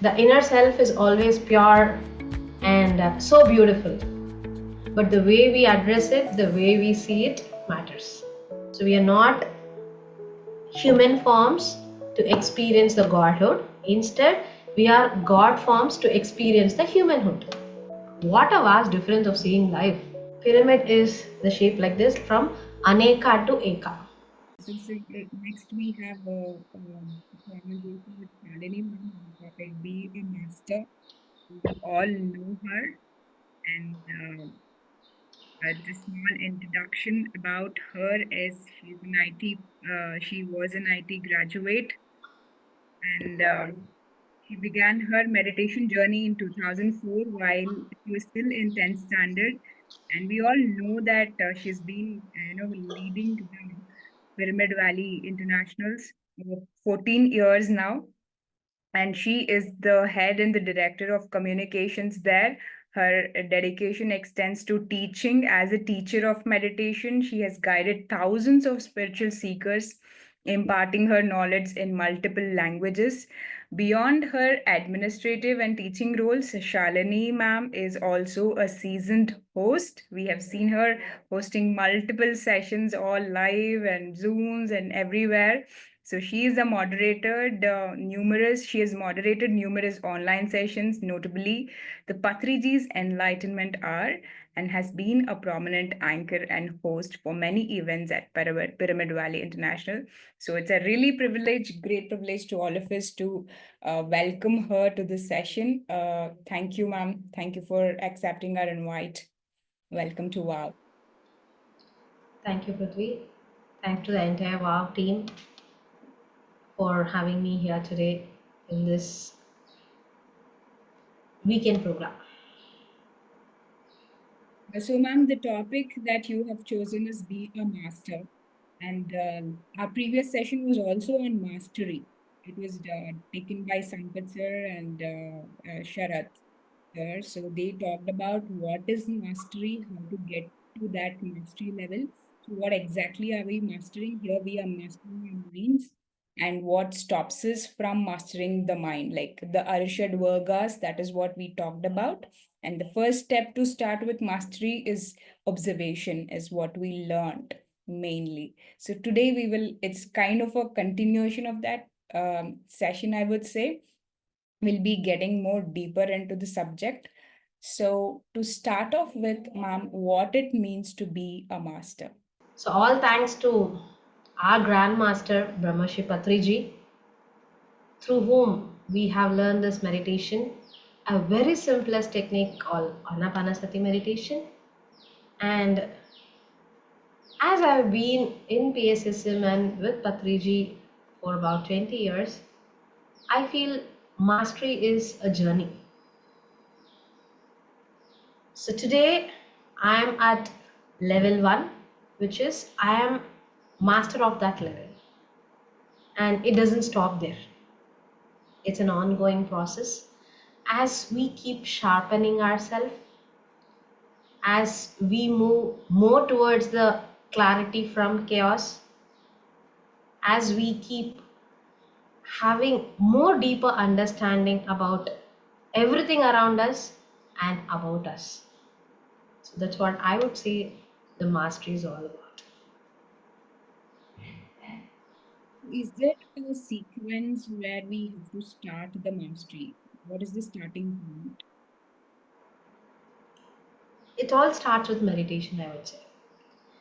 The inner self is always pure and so beautiful. But the way we address it, the way we see it matters. So we are not human forms to experience the Godhood. Instead, we are God forms to experience the humanhood. What a vast difference of seeing life. Pyramid is the shape like this from Aneka to Eka. So next we have a conversation with Shalini ma'am on the topic Be a Master. We all know her, and the small introduction about her is she's an IT. She was an IT graduate, and she began her meditation journey in 2004 while she was still in 10th standard. And we all know that she's been, leading the Pyramid Valley Internationals for 14 years now, and she is the head and the director of communications there. Her dedication extends to teaching. As a teacher of meditation, she has guided thousands of spiritual seekers, imparting her knowledge in multiple languages. Beyond her administrative and teaching roles, Shalini ma'am is also a seasoned host. We have seen her hosting multiple sessions all live and Zooms and everywhere. So she is the moderator. She has moderated numerous online sessions, notably the Patriji's Enlightenment Hour, and has been a prominent anchor and host for many events at Pyramid Valley International. So it's a really great privilege to all of us to welcome her to this session. Thank you, ma'am. Thank you for accepting our invite. Welcome to WOW. Thank you, Prithvi. Thanks to the entire WOW team for having me here today in this weekend program. So, ma'am, the topic that you have chosen is Be a Master. And our previous session was also on mastery. It was taken by Sampat sir and Sharat sir. So they talked about what is mastery, how to get to that mastery level. So what exactly are we mastering? Here we are mastering our minds, and what stops us from mastering the mind, like the Arishad Vargas, that is what we talked about. And the first step to start with mastery is observation, is what we learned mainly. So today it's kind of a continuation of that session, I would say. We'll be getting more deeper into the subject. So to start off with, ma'am, what it means to be a master. So all thanks to our Grandmaster Brahmarshi Patriji, through whom we have learned this meditation, a very simplest technique called Anapanasati meditation. And as I've been in PSSM and with Patriji for about 20 years, I feel mastery is a journey. So today I am at level 1, which is I am master of that level. And it doesn't stop there. It's an ongoing process. As we keep sharpening ourselves, as we move more towards the clarity from chaos, as we keep having more deeper understanding about everything around us and about us. So that's what I would say the mastery is all about. Is there a sequence where we have to start the mastery? What is the starting point? It all starts with meditation, I would say.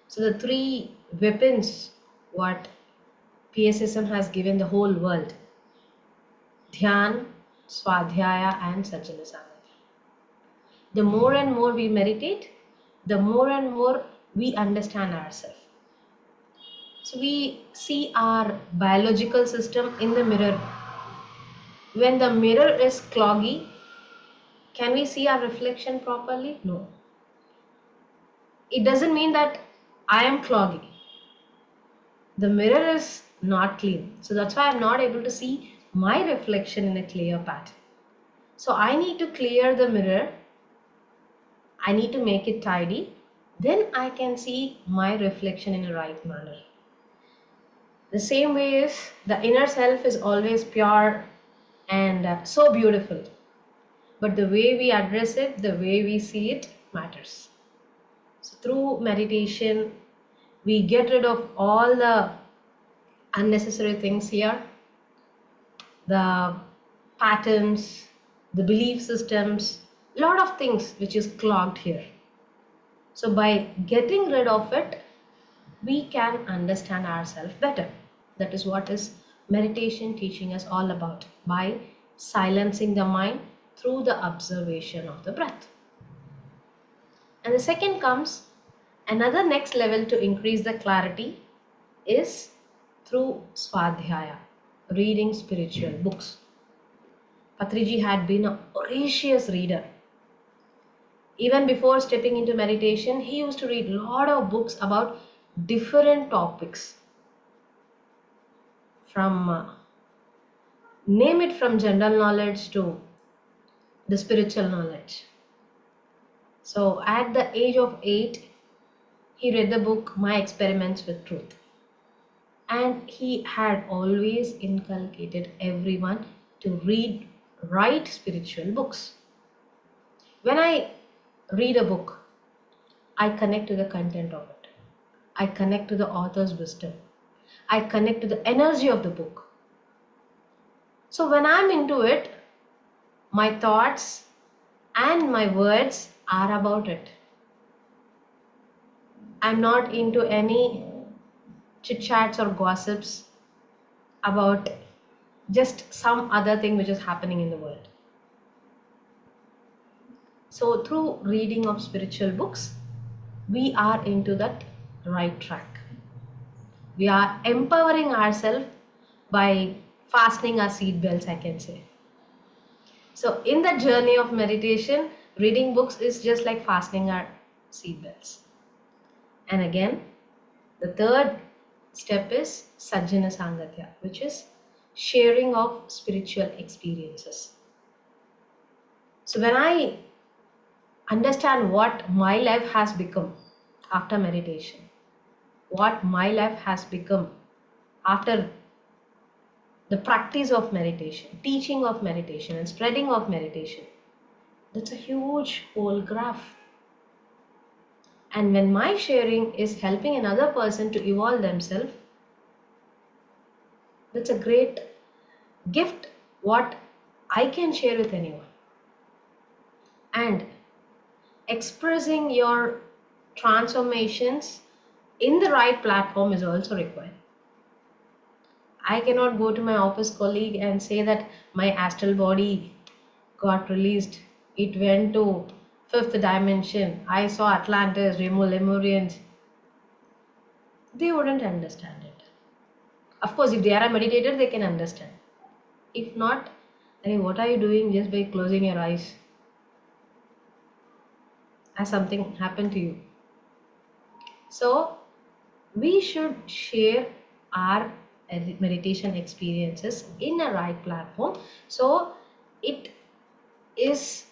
So the three weapons what PSSM has given the whole world: Dhyan, Swadhyaya, and Satsanga. The more and more we meditate, the more and more we understand ourselves. So we see our biological system in the mirror. When the mirror is cloggy, can we see our reflection properly? No. It doesn't mean that I am cloggy. The mirror is not clean. So that's why I'm not able to see my reflection in a clear pattern. So I need to clear the mirror. I need to make it tidy. Then I can see my reflection in a right manner. The same way is the inner self is always pure and so beautiful. But the way we address it, the way we see it matters. So through meditation, we get rid of all the unnecessary things here, the patterns, the belief systems, lot of things which is clogged here. So by getting rid of it, we can understand ourselves better. That is what is meditation teaching us all about, by silencing the mind through the observation of the breath. And the second comes another next level to increase the clarity is through Swadhyaya, reading spiritual books. Patriji had been a voracious reader. Even before stepping into meditation, he used to read a lot of books about different topics, from name it, from general knowledge to the spiritual knowledge. So at the age of 8, he read the book My Experiments with Truth. And he had always inculcated everyone to write spiritual books. When I read a book, I connect to the content of it. I connect to the author's wisdom. I connect to the energy of the book. So when I'm into it, my thoughts and my words are about it. I'm not into any chit chats or gossips about just some other thing which is happening in the world. So through reading of spiritual books, we are into that right track. We are empowering ourselves by fastening our seat belts, I can say. So in the journey of meditation, reading books is just like fastening our seat belts. And again, the third step is Sajjana Sangatya, which is sharing of spiritual experiences. So when I understand what my life has become after meditation, what my life has become after the practice of meditation, teaching of meditation, and spreading of meditation, that's a huge whole graph. And when my sharing is helping another person to evolve themselves, that's a great gift what I can share with anyone. And expressing your transformations in the right platform is also required. I cannot go to my office colleague and say that my astral body got released. It went to fifth dimension. I saw Atlantis, Lemurians. They wouldn't understand it. Of course, if they are a meditator, they can understand. If not, then what are you doing just by closing your eyes? Has something happened to you? So, we should share our meditation experiences in a right platform, so it is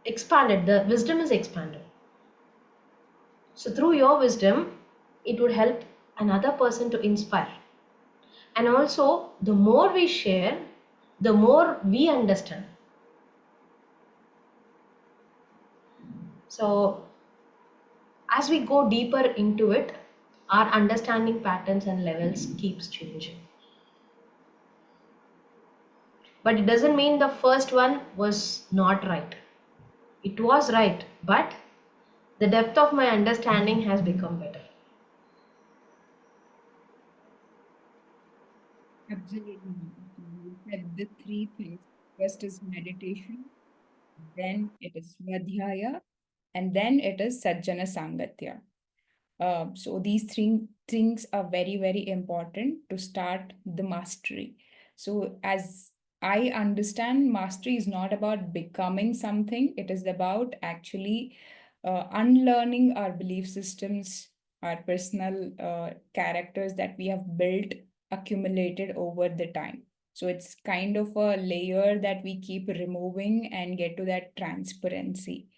expanded, the wisdom is expanded. So through your wisdom, it would help another person to inspire. And also, the more we share, the more we understand. So as we go deeper into it, our understanding patterns and levels keeps changing. But it doesn't mean the first one was not right. It was right, but the depth of my understanding has become better. Absolutely. You said the three things. First is meditation, then it is Swadhyaya, and then it is Sajjana Sangatya. So these three things are very, very important to start the mastery. So as I understand, mastery is not about becoming something, it is about actually unlearning our belief systems, our personal characters that we have built, accumulated over the time. So it's kind of a layer that we keep removing and get to that transparency.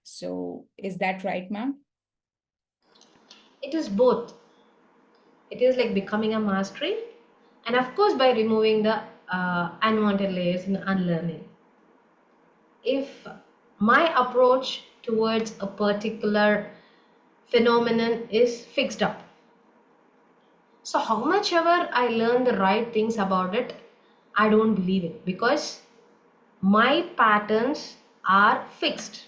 So is that right, ma'am? It is both. It is like becoming a mastery, and of course, by removing the unwanted layers and unlearning. If my approach towards a particular phenomenon is fixed up, so how much ever I learn the right things about it, I don't believe it, because my patterns are fixed.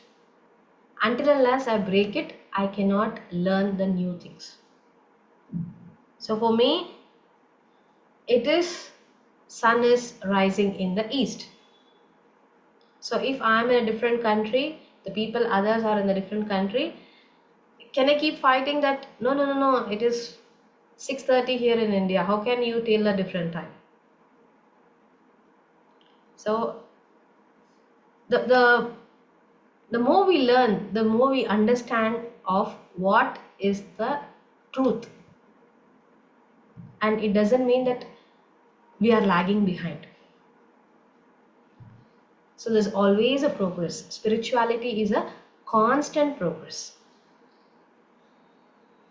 Until unless I break it, I cannot learn the new things. So for me, it is sun is rising in the east. So if I am in a different country, the people others are in a different country, can I keep fighting that no, it is 6:30 here in India, how can you tell a different time? So the the more we learn, the more we understand of what is the truth, and it doesn't mean that we are lagging behind. So there's always a progress. Spirituality is a constant progress.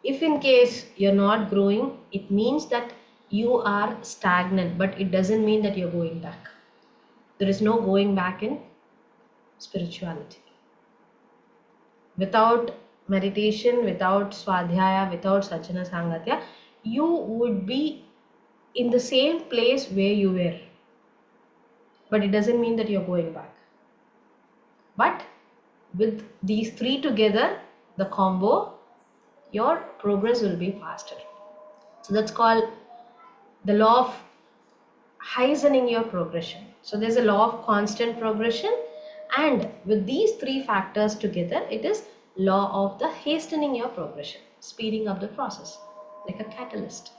If in case you're not growing, it means that you are stagnant, but it doesn't mean that you're going back. There is no going back in spirituality. Without meditation, without Swadhyaya, without Sajjana Sangatya, you would be in the same place where you were. But it doesn't mean that you're going back. But with these three together, the combo, your progress will be faster. So that's called the law of hastening your progression. So there's a law of constant progression, and with these three factors together, it is law of the hastening your progression, speeding up the process like a catalyst.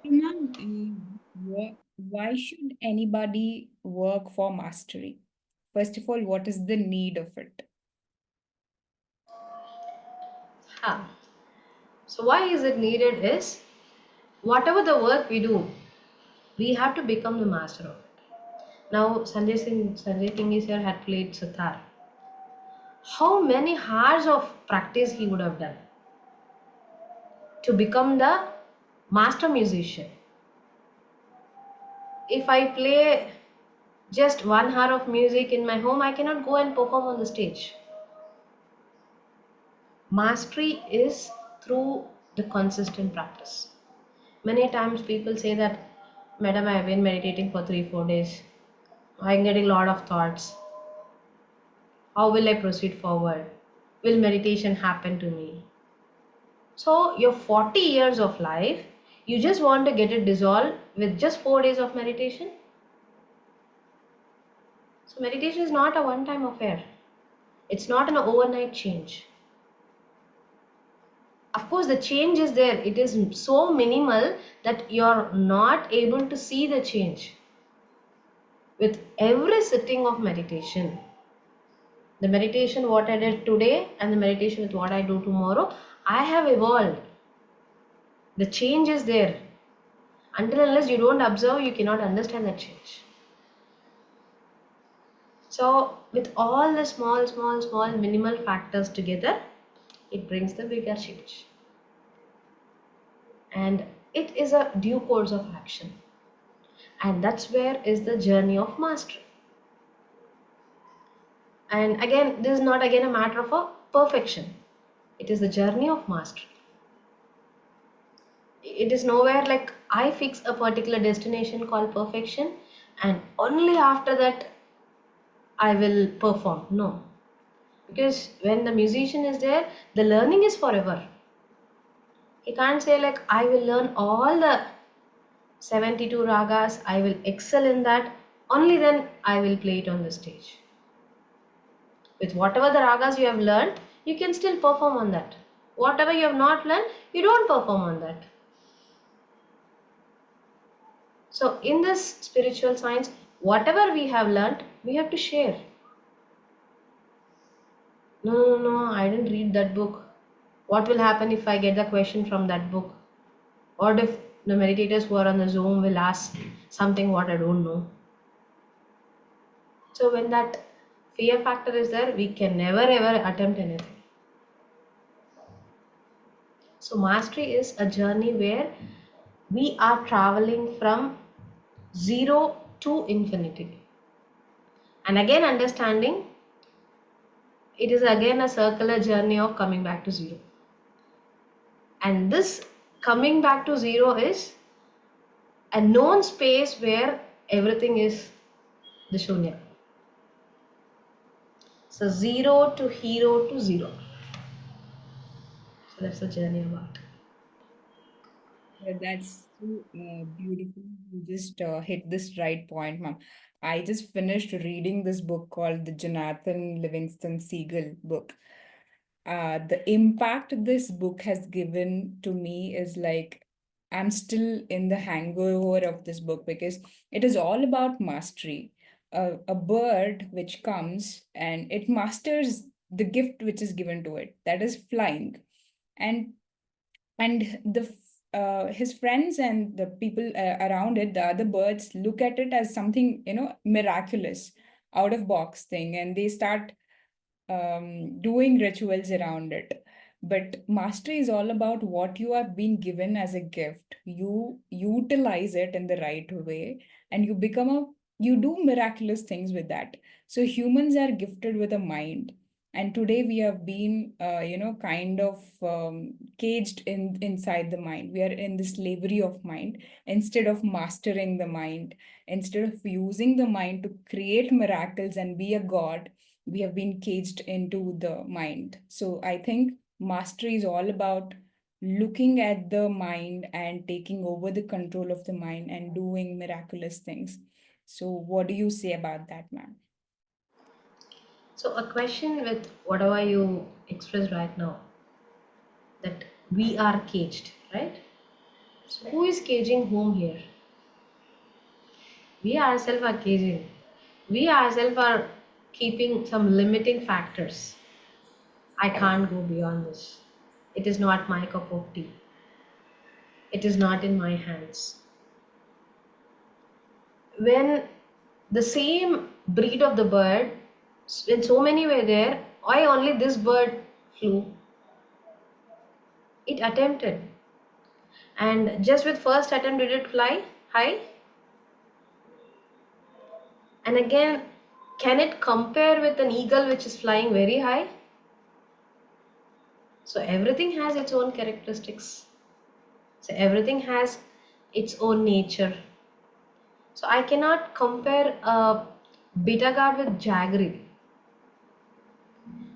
So, ma'am, why should anybody work for mastery? First of all, what is the need of it? Ha. So why is it needed is, whatever the work we do, we have to become the master of it. Now Sanjay Singh is here had played sitar. How many hours of practice he would have done to become the master musician? If I play just 1 hour of music in my home, I cannot go and perform on the stage. Mastery is through the consistent practice. Many times people say that, Madam, I have been meditating for 3-4 days. I'm getting a lot of thoughts. How will I proceed forward? Will meditation happen to me? So, your 40 years of life, you just want to get it dissolved with just 4 days of meditation? So, meditation is not a one time affair, it's not an overnight change. Of course, the change is there, it is so minimal that you're not able to see the change. With every sitting of meditation, the meditation what I did today and the meditation with what I do tomorrow, I have evolved. The change is there. Until unless you don't observe, you cannot understand that change. So with all the small minimal factors together, it brings the bigger change. And it is a due course of action. And that's where is the journey of mastery. And again, this is not again a matter of a perfection. It is the journey of mastery. It is nowhere like I fix a particular destination called perfection and only after that I will perform. No. Because when the musician is there, the learning is forever. He can't say like I will learn all the 72 ragas, I will excel in that, only then I will play it on the stage. With whatever the ragas you have learned, you can still perform on that. Whatever you have not learned, you don't perform on that. So in this spiritual science, whatever we have learnt, we have to share. No, I didn't read that book. What will happen if I get the question from that book? What if the meditators who are on the Zoom will ask something what I don't know? So when that fear factor is there, we can never ever attempt anything. So mastery is a journey where We are traveling from zero to infinity. And again, understanding it is again a circular journey of coming back to zero. And this coming back to zero is a known space where everything is the shunya. So zero to hero to zero. So that's the journey about. That's so beautiful. You just hit this right point, ma'am. I just finished reading this book called the Jonathan Livingston Seagull book. The impact this book has given to me is like I'm still in the hangover of this book because it is all about mastery. A bird which comes and it masters the gift which is given to it, that is flying. And his friends and the people around it, the other birds, look at it as something, miraculous, out of box thing, and they start doing rituals around it. But mastery is all about what you have been given as a gift. You utilize it in the right way, and you do miraculous things with that. So humans are gifted with a mind, and today we have been, kind of caged inside the mind. We are in the slavery of mind instead of mastering the mind, instead of using the mind to create miracles and be a god. We have been caged into the mind. So I think mastery is all about looking at the mind and taking over the control of the mind and doing miraculous things. So what do you say about that, ma'am? So a question with whatever you expressed right now, that we are caged, right? So who is caging whom here? We ourselves are caging. We ourselves are keeping some limiting factors. I can't go beyond this. It is not my cup of tea. It is not in my hands. When the same breed of the bird, when so many were there, why only this bird flew? It attempted. And just with first attempt did it fly high? And again, can it compare with an eagle which is flying very high? So everything has its own characteristics. So everything has its own nature. So I cannot compare a bitter gourd with jaggery.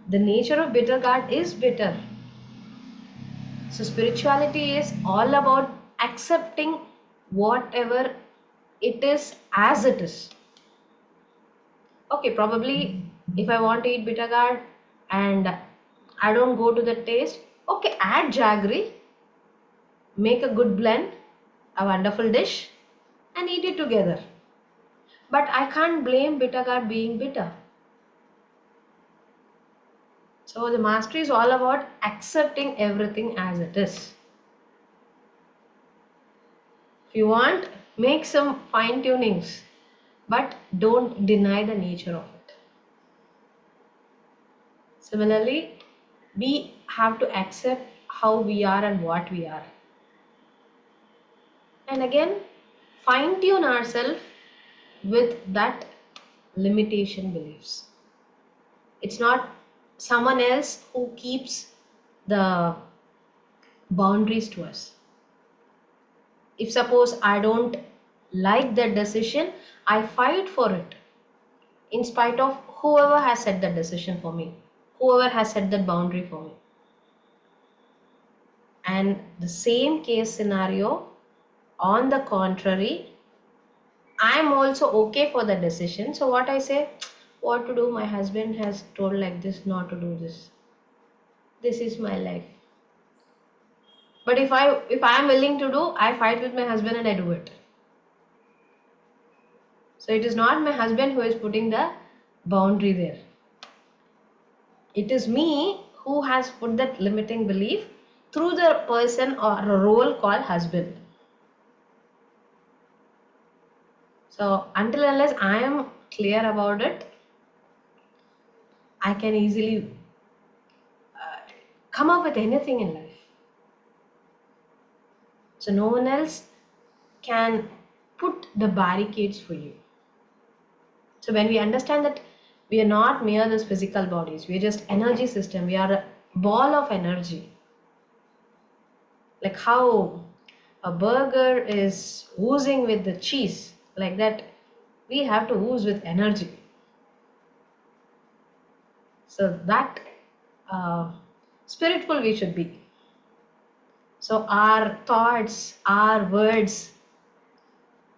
The nature of bitter gourd is bitter. So spirituality is all about accepting whatever it is as it is. Okay, probably if I want to eat bitter gourd and I don't go to the taste, okay, add jaggery, make a good blend, a wonderful dish, and eat it together. But I can't blame bitter gourd being bitter. So the mastery is all about accepting everything as it is. If you want, make some fine tunings, but don't deny the nature of it. Similarly, we have to accept how we are and what we are. And again, fine tune ourselves with that limitation beliefs. It's not someone else who keeps the boundaries to us. If suppose I don't like that decision, I fight for it in spite of whoever has set that decision for me, whoever has set that boundary for me. And the same case scenario, on the contrary, I am also okay for the decision. So what I say, what to do? My husband has told like this, not to do this. This is my life. But if I am willing to do, I fight with my husband and I do it. So it is not my husband who is putting the boundary there. It is me who has put that limiting belief through the person or a role called husband. So until unless I am clear about it, I can easily come up with anything in life. So no one else can put the barricades for you. So when we understand that we are not mere this physical bodies, we are just energy system, we are a ball of energy. Like how a burger is oozing with the cheese, like that we have to ooze with energy. So that spiritual we should be. So our thoughts, our words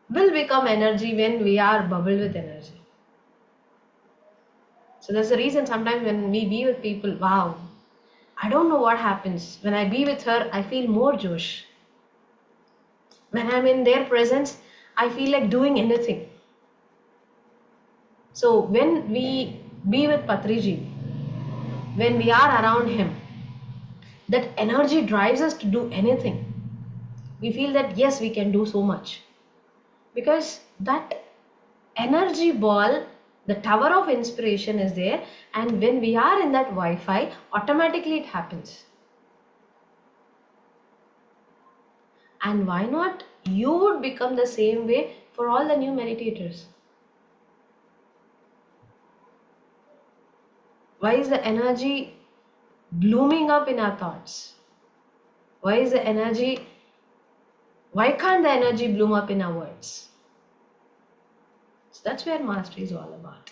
will become energy when we are bubbled with energy. So that's the reason sometimes when we be with people, wow, I don't know what happens. When I be with her, I feel more Josh. When I'm in their presence, I feel like doing anything. So when we be with Patriji, when we are around him, that energy drives us to do anything. We feel that yes, we can do so much. Because that energy ball, the tower of inspiration is there, and when we are in that Wi-Fi, automatically it happens. And why not? You would become the same way for all the new meditators. Why is the energy blooming up in our thoughts? Why is the energy, why can't the energy bloom up in our words? So that's where mastery is all about.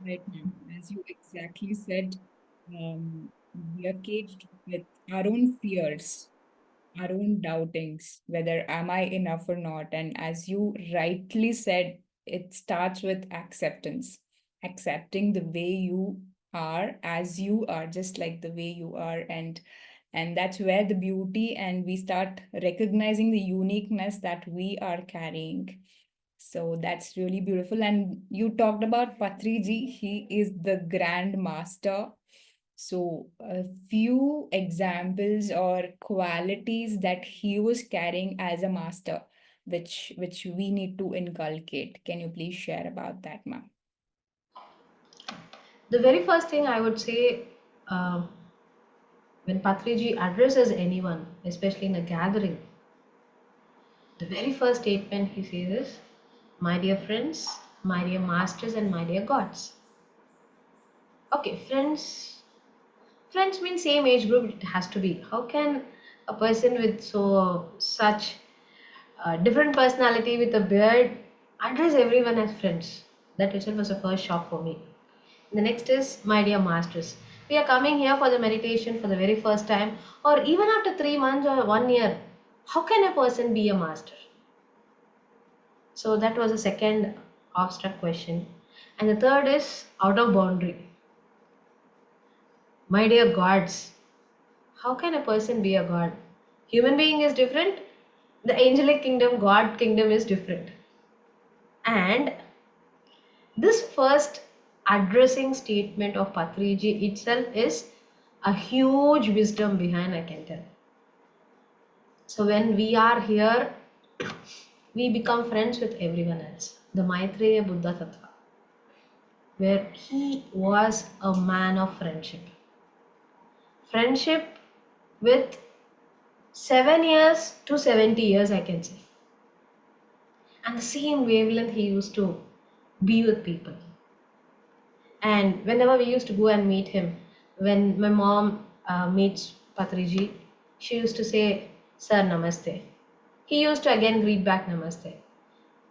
Right, ma'am. As you exactly said, we are caged with our own fears, our own doubtings, whether am I enough or not. And as you rightly said, it starts with acceptance, accepting the way you are as you are, just like the way you are. And that's where the beauty, and we start recognizing the uniqueness that we are carrying. So that's really beautiful. And you talked about Patriji, he is the grand master. So, a few examples or qualities that he was carrying as a master, which we need to inculcate. Can you please share about that, ma'am? The very first thing I would say, uh, when Patriji addresses anyone, especially in a gathering, the very first statement he says is, my dear friends, my dear masters, and my dear gods. Okay, friends. Friends mean same age group. It has to be. How can a person with such different personality with a beard address everyone as friends? That itself was a first shock for me. The next is my dear masters. We are coming here for the meditation for the very first time, or even after 3 months or 1 year. How can a person be a master? So that was the second abstract question. And the third is out of boundary. My dear gods, how can a person be a god? Human being is different. The angelic kingdom, God kingdom is different. And this first addressing statement of Patriji itself is a huge wisdom behind, I can tell. So when we are here, we become friends with everyone else. The Maitreya Buddha Tattva, where he was a man of friendship. Friendship with 7 years to 70 years, I can say. And the same wavelength he used to be with people. And whenever we used to go and meet him, when my mom meets Patriji, she used to say, Sir, namaste. He used to again greet back namaste.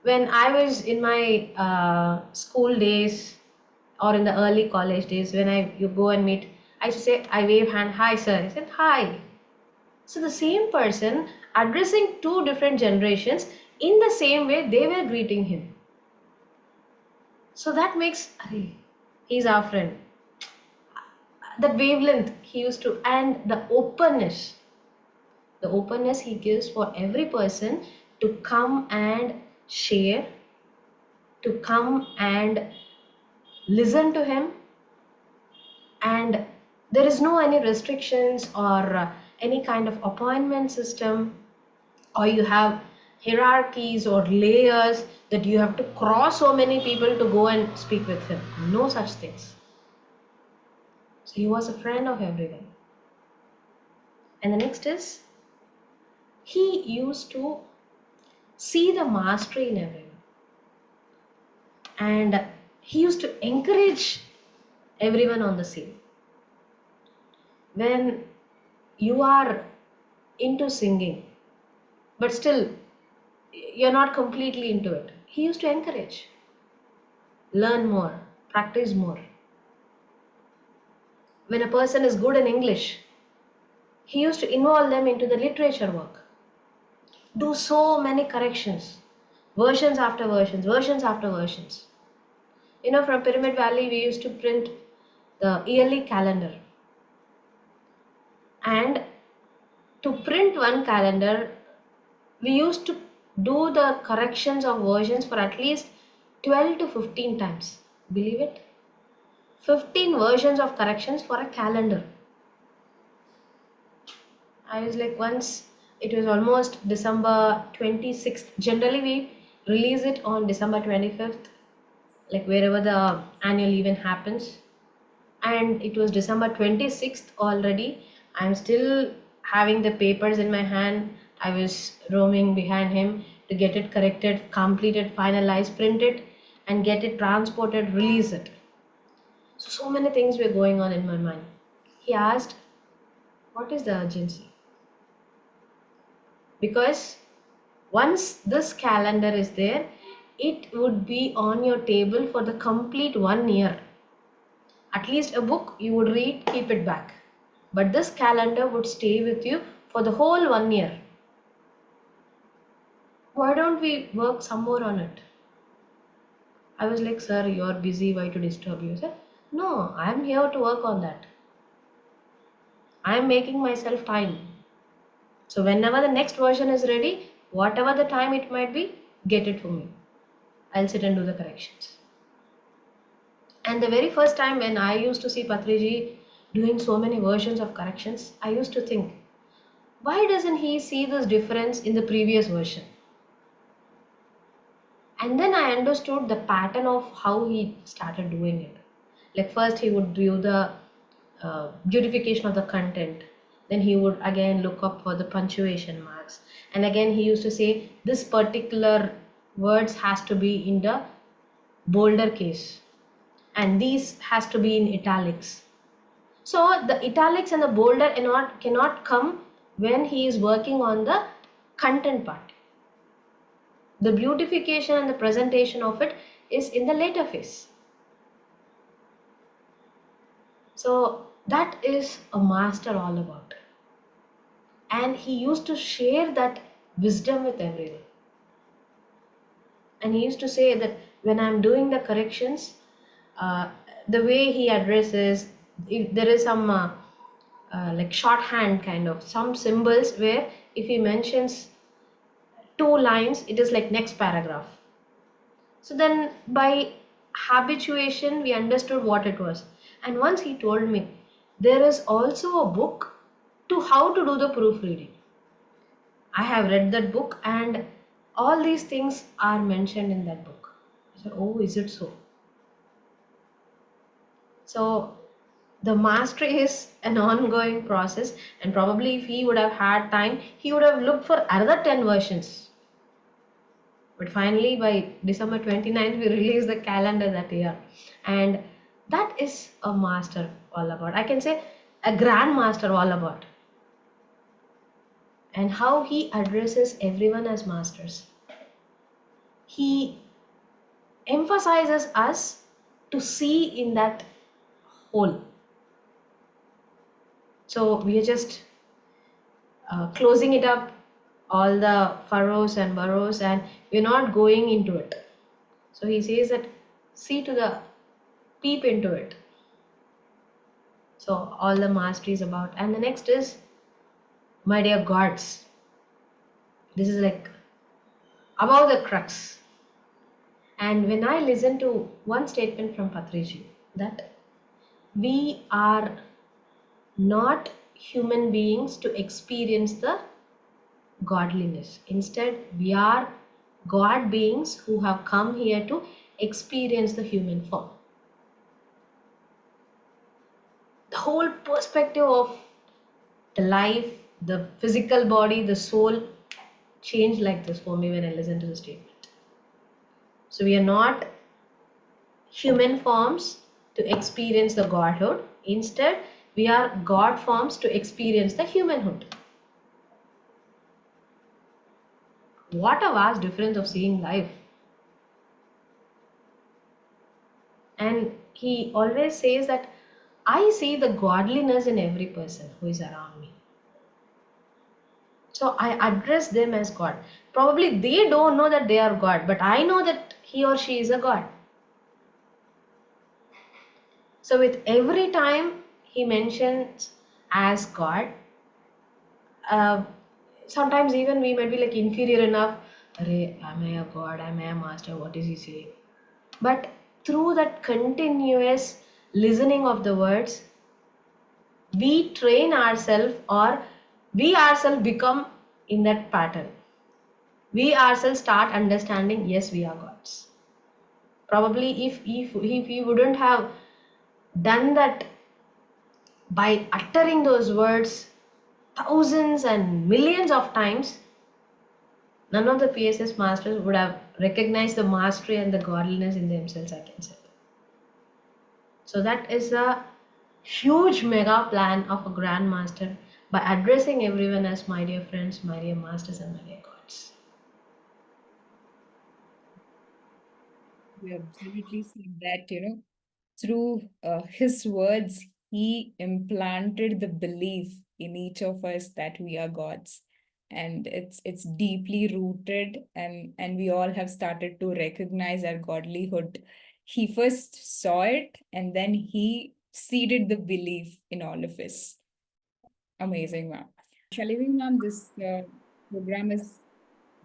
When I was in my school days or in the early college days, when you go and meet, I used to say, I wave hand, hi sir. He said, hi. So the same person addressing two different generations in the same way they were greeting him. So that makes, he's our friend. The wavelength he used to, and the openness he gives for every person to come and share, to come and listen to him, and there is no any restrictions or any kind of appointment system, or you have hierarchies or layers that you have to cross so many people to go and speak with him. No such things. So he was a friend of everyone. And the next is he used to see the mastery in everyone, and he used to encourage everyone on the scene. When you are into singing, but still you're not completely into it, he used to encourage, learn more, practice more. When a person is good in English, he used to involve them into the literature work, do so many corrections, versions after versions, versions after versions. From Pyramid Valley, we used to print the yearly calendar. And to print one calendar, we used to do the corrections of versions for at least 12 to 15 times. Believe it? 15 versions of corrections for a calendar. I was like, once it was almost December 26th. Generally, we release it on December 25th, like wherever the annual event happens. And it was December 26th already. I'm still having the papers in my hand. I was roaming behind him to get it corrected, completed, finalized, printed, and get it transported, release it. So many things were going on in my mind. He asked, what is the urgency? Because once this calendar is there, it would be on your table for the complete 1 year. At least a book you would read, keep it back. But this calendar would stay with you for the whole 1 year. Why don't we work some more on it? I was like, sir, you're busy, why to disturb you? Sir, no, I'm here to work on that. I'm making myself time. So whenever the next version is ready, whatever the time it might be, get it for me. I'll sit and do the corrections. And the very first time when I used to see Patriji doing so many versions of corrections, I used to think, why doesn't he see this difference in the previous version? And then I understood the pattern of how he started doing it. Like first he would do the beautification of the content. Then he would again look up for the punctuation marks. And again he used to say this particular words has to be in the bolder case. And these has to be in italics. So the italics and the bolder cannot come when he is working on the content part. The beautification and the presentation of it is in the later phase. So that is a master all about. And he used to share that wisdom with everyone. And he used to say that when I'm doing the corrections, the way he addresses, if there is some like shorthand kind of, some symbols where if he mentions 2 lines, it is like next paragraph. So then by habituation, we understood what it was. And once he told me, there is also a book to how to do the proofreading. I have read that book and all these things are mentioned in that book. I said, oh, is it so? So the mastery is an ongoing process, and probably if he would have had time, he would have looked for another 10 versions. But finally, by December 29th, we released the calendar that year. And that is a master all about. I can say a grandmaster all about. And how he addresses everyone as masters. He emphasizes us to see in that whole. So we are just closing it up, all the furrows and burrows, and we're not going into it. So he says that see to the peep into it. So all the mastery is about. And the next is, my dear gods. This is like above the crux. And when I listen to one statement from Patriji, that we are not human beings to experience the godliness. Instead, we are God beings who have come here to experience the human form. The whole perspective of the life, the physical body, the soul, changed like this for me when I listened to the statement. So we are not human forms to experience the Godhood. Instead, we are God forms to experience the humanhood. What a vast difference of seeing life. And he always says that I see the godliness in every person who is around me. So I address them as God. Probably they don't know that they are God, but I know that he or she is a God. So with every time he mentions as God, uh, sometimes even we might be like inferior enough. Arey, am I a God? Am I a master? What is he saying? But through that continuous listening of the words, we train ourselves, or we ourselves become in that pattern. We ourselves start understanding, yes, we are gods. Probably if we wouldn't have done that by uttering those words thousands and millions of times, none of the PSS masters would have recognized the mastery and the godliness in themselves, I can say. So that is a huge mega plan of a grand master by addressing everyone as my dear friends, my dear masters, and my dear gods. You absolutely said that, through his words, he implanted the belief in each of us that we are gods. And it's deeply rooted, and we all have started to recognize our godlyhood. He first saw it, and then he seeded the belief in all of us. Amazing, ma'am. Shalini, ma'am, this program is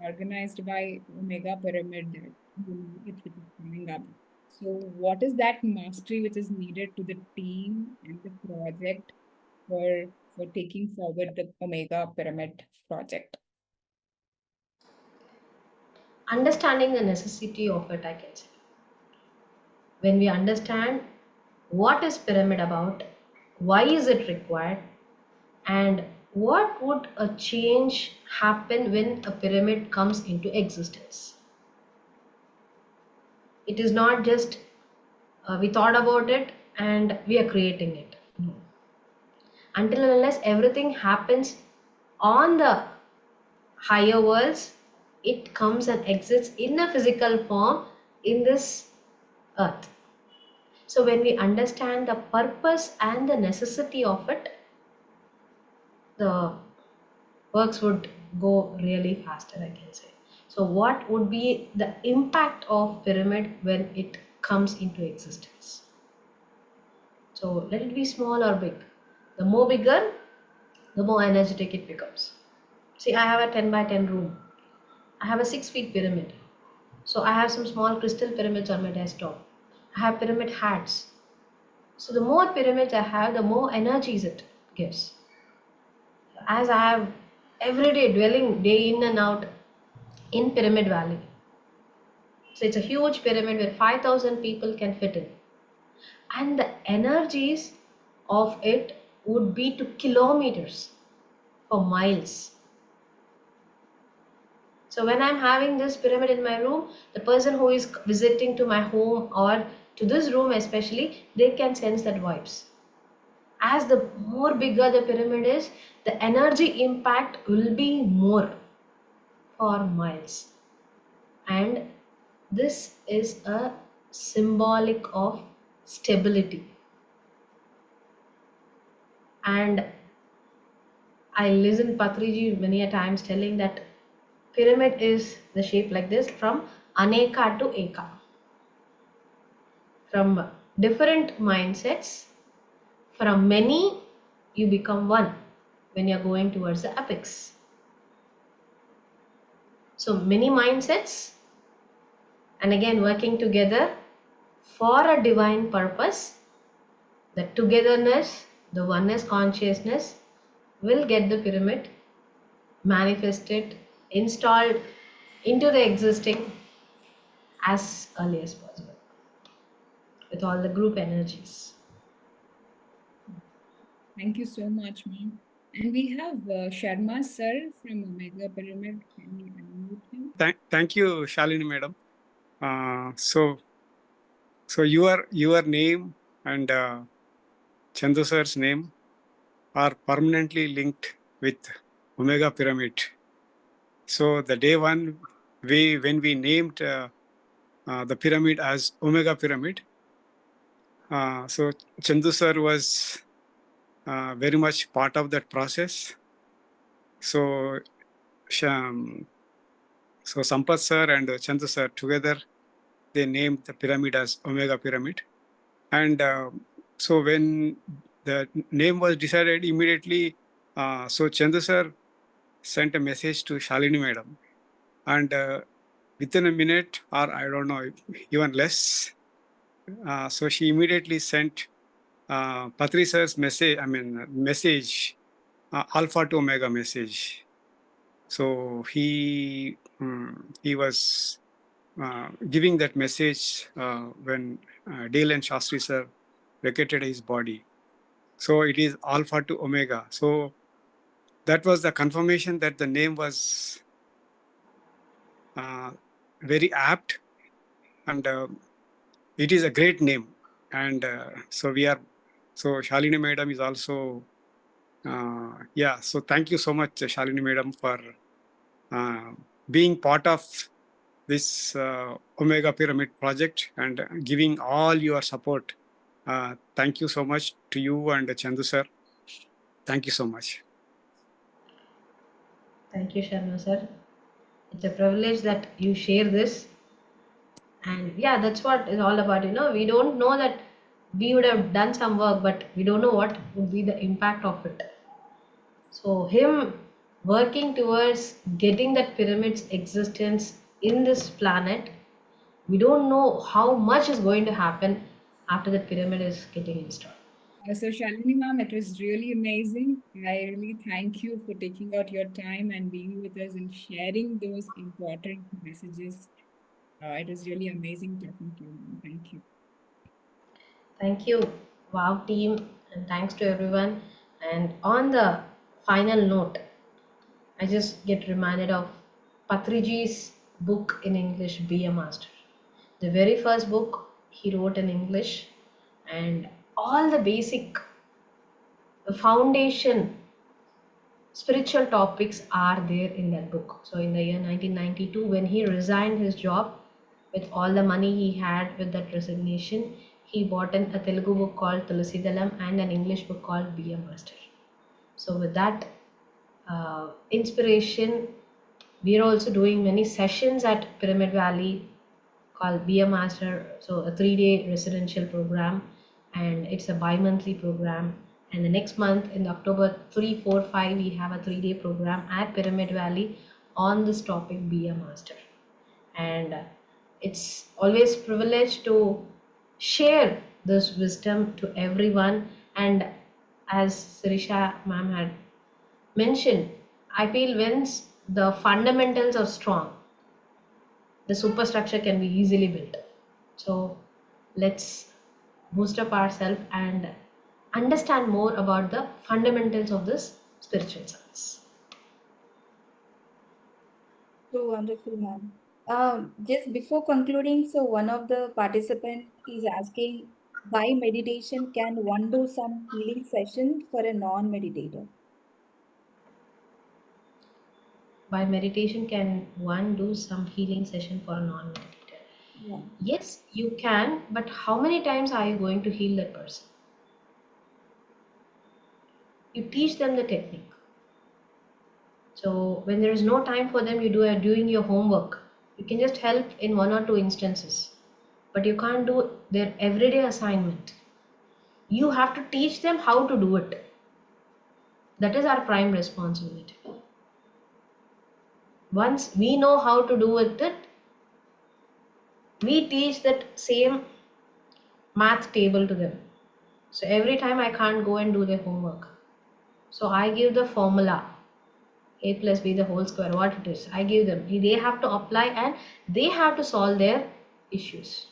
organized by Omega Pyramid, which is coming up. So, what is that mastery which is needed to the team and the project for taking forward the Omega Pyramid project? Understanding the necessity of it, I can say. When we understand what is pyramid about, why is it required, and what would a change happen when a pyramid comes into existence. It is not just we thought about it and we are creating it. No. Until and unless everything happens on the higher worlds, it comes and exists in a physical form in this earth. So when we understand the purpose and the necessity of it, the works would go really faster, I can say. So what would be the impact of pyramid when it comes into existence? So let it be small or big. The more bigger, the more energetic it becomes. See, I have a 10 by 10 room. I have a 6 feet pyramid. So I have some small crystal pyramids on my desktop. I have pyramid hats. So the more pyramids I have, the more energies it gives. As I have every day dwelling day in and out in Pyramid Valley. So it's a huge pyramid where 5,000 people can fit in. And the energies of it would be to kilometers for miles. So when I'm having this pyramid in my room, the person who is visiting to my home or to this room especially, they can sense that vibes. As the more bigger the pyramid is, the energy impact will be more for miles. And this is a symbolic of stability. And I listen Patriji many a times telling that pyramid is the shape like this from aneka to eka. From different mindsets, from many you become one when you're going towards the apex. So many mindsets and again working together for a divine purpose. The togetherness, the oneness consciousness will get the pyramid manifested, installed into the existing as early as possible with all the group energies. Thank you so much, ma'am. And we have Sharma sir from Omega Pyramid. Can we unmute him? Thank you, Shalini madam. So your name and Chandu sir's name are permanently linked with Omega Pyramid. So the day one, when we named the pyramid as Omega Pyramid, so Chandu sir was very much part of that process. So so Sampath sir and Chandu sir together, they named the pyramid as Omega Pyramid. And so when the name was decided immediately, so Chandu sir sent a message to Shalini madam. And within a minute, or I don't know, even less, so she immediately sent Patri sir's message, alpha to omega message. So he was giving that message when Dale and Shastri sir vacated his body. So it is alpha to omega. So that was the confirmation that the name was very apt, and it is a great name. And so Shalini madam is also, so thank you so much, Shalini madam, for being part of this Omega Pyramid project and giving all your support. Thank you so much to you and Chandu sir. Thank you so much. Thank you, Sharma sir. It's a privilege that you share this. And yeah, that's what it's all about. We don't know that we would have done some work, but we don't know what would be the impact of it. So, him working towards getting that pyramid's existence in this planet, we don't know how much is going to happen after the pyramid is getting installed. So Shalini ma'am, it was really amazing. I really thank you for taking out your time and being with us and sharing those important messages. It was really amazing talking to you, ma'am. Thank you. Thank you, Wow team, and thanks to everyone. And on the final note, I just get reminded of Patriji's book in English, Be a Master. The very first book he wrote in English, and all the basic foundation spiritual topics are there in that book. So in the year 1992, when he resigned his job with all the money he had with that resignation, he bought a Telugu book called Tulasidalam and an English book called Be a Master. So with that inspiration, we are also doing many sessions at Pyramid Valley called Be a Master. So a 3-day residential program, and it's a bi-monthly program. And the next month in October 3, 4, 5, we have a 3-day program at Pyramid Valley on this topic, Be a Master. And it's always privilege to share this wisdom to everyone. And as Sirisha ma'am had mentioned, I feel once the fundamentals are strong, the superstructure can be easily built. So let's boost up ourselves and understand more about the fundamentals of this spiritual science. So wonderful, ma'am. Just before concluding, so one of the participant is asking, by meditation can one do some healing session for a non-meditator? By meditation, can one do some healing session for a non-meditator? Yeah. Yes, you can, but how many times are you going to heal that person? You teach them the technique. So when there is no time for them, you are doing your homework. You can just help in 1 or 2 instances, but you can't do their everyday assignment. You have to teach them how to do it. That is our prime responsibility. Once we know how to do it, we teach that same math table to them. So every time I can't go and do their homework, so I give the formula a plus b the whole square, what it is. I give them, they have to apply and they have to solve their issues,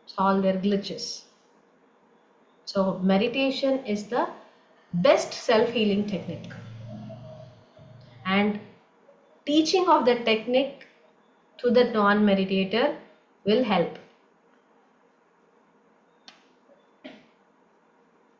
solve their glitches. So meditation is the best self-healing technique, and teaching of the technique to the non-meditator will help.